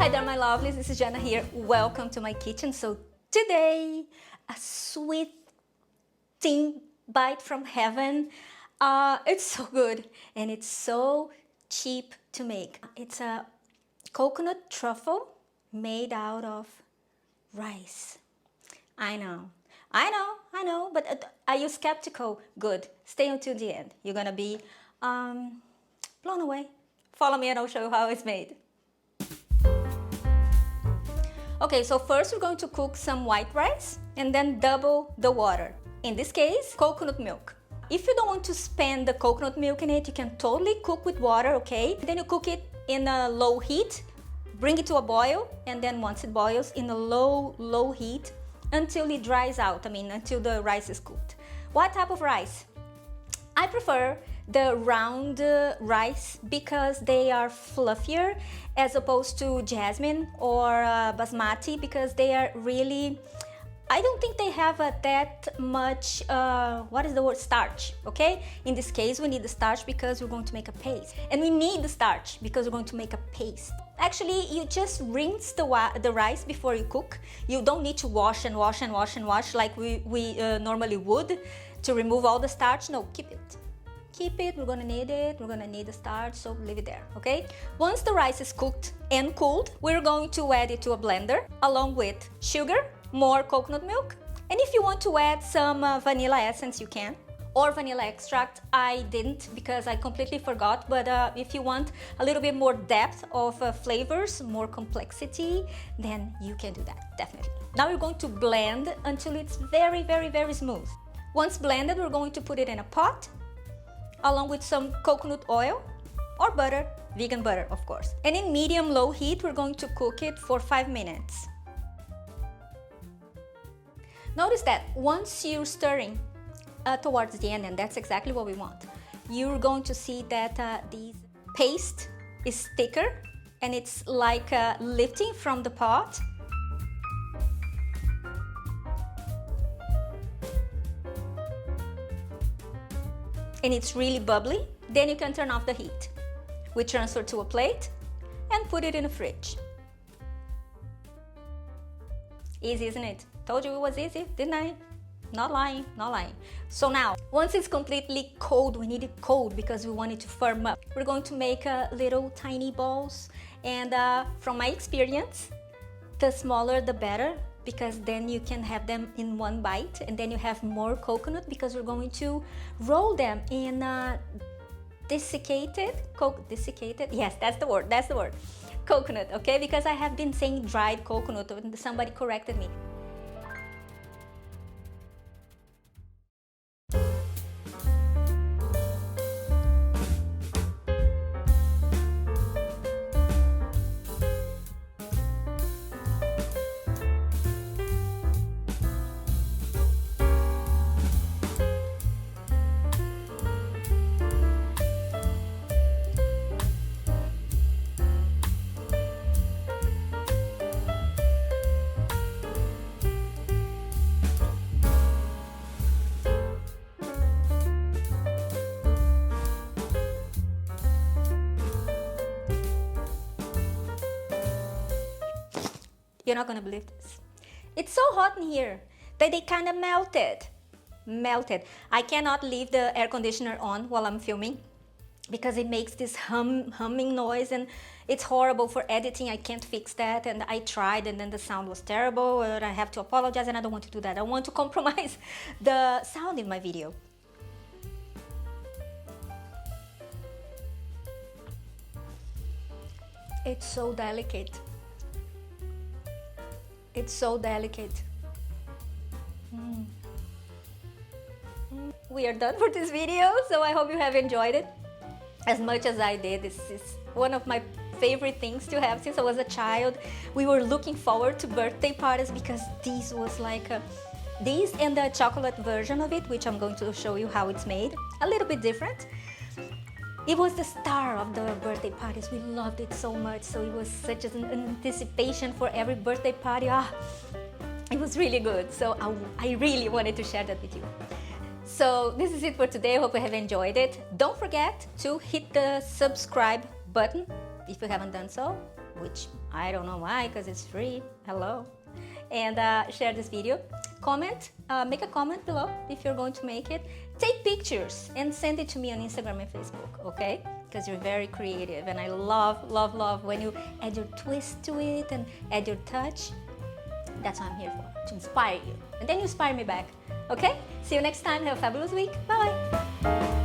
Hi there, my lovelies. This is Jana here. Welcome to my kitchen. So today, a sweet thing bite from heaven. It's so good and it's so cheap to make. It's a coconut truffle made out of rice. I know, but are you skeptical? Good. Stay until the end. You're gonna be blown away. Follow me and I'll show you how it's made. Okay, so first we're going to cook some white rice and then double the water. In this case, coconut milk. If you don't want to spend the coconut milk in it, you can totally cook with water, okay? Then you cook it in a low heat, bring it to a boil, and then once it boils in a low heat until it dries out, until the rice is cooked. What type of rice? I prefer the round rice because they are fluffier as opposed to jasmine or basmati because they are really, I don't think they have that much, starch, okay? In this case, we need the starch because we're going to make a paste. And we need the starch because we're going to make a paste. Actually, you just rinse the rice before you cook. You don't need to wash like we normally would to remove all the starch. No, keep it. Keep it, we're gonna need the starch, so leave it there, okay? Once the rice is cooked and cooled, we're going to add it to a blender along with sugar, more coconut milk, and if you want to add some vanilla essence, you can, or vanilla extract. I didn't because I completely forgot, but if you want a little bit more depth of flavors, more complexity, then you can do that, definitely. Now we're going to blend until it's very smooth. Once blended, we're going to put it in a pot along with some coconut oil or butter, vegan butter of course. And in medium-low heat, we're going to cook it for 5 minutes. Notice that once you're stirring towards the end, and that's exactly what we want, you're going to see that the paste is thicker and it's like lifting from the pot. And it's really bubbly. Then you can turn off the heat. We transfer to a plate and put it in the fridge. Easy, isn't it? Told you it was easy, didn't I? Not lying. So now, once it's completely cold, we need it cold because we want it to firm up. We're going to make little tiny balls. And from my experience, the smaller the better, because then you can have them in one bite and then you have more coconut because we're going to roll them in dissected, yes, that's the word, coconut, okay? Because I have been saying dried coconut and somebody corrected me. You're not gonna believe this. It's so hot in here that they kind of melted. I cannot leave the air conditioner on while I'm filming because it makes this humming noise and it's horrible for editing. I can't fix that, and I tried and then the sound was terrible and I have to apologize, and I don't want to do that. I want to compromise the sound in my video. It's so delicate. It's so delicate. We are done for this video, so I hope you have enjoyed it as much as I did. This is one of my favorite things to have since I was a child. We were looking forward to birthday parties because this was like this and the chocolate version of it, which I'm going to show you how it's made, a little bit different. It was the star of the birthday parties. We loved it so much, so it was such an anticipation for every birthday party. It was really good, so I really wanted to share that with you. So this is it for today. I hope you have enjoyed it. Don't forget to hit the subscribe button if you haven't done so. which I don't know why, because it's free. Hello. And share this video. Comment, make a comment below if you're going to make it. Take pictures and send it to me on Instagram and Facebook, okay? Because you're very creative, and I love, love, love when you add your twist to it and add your touch. That's what I'm here for, to inspire you. And then you inspire me back, okay? See you next time. Have a fabulous week. Bye.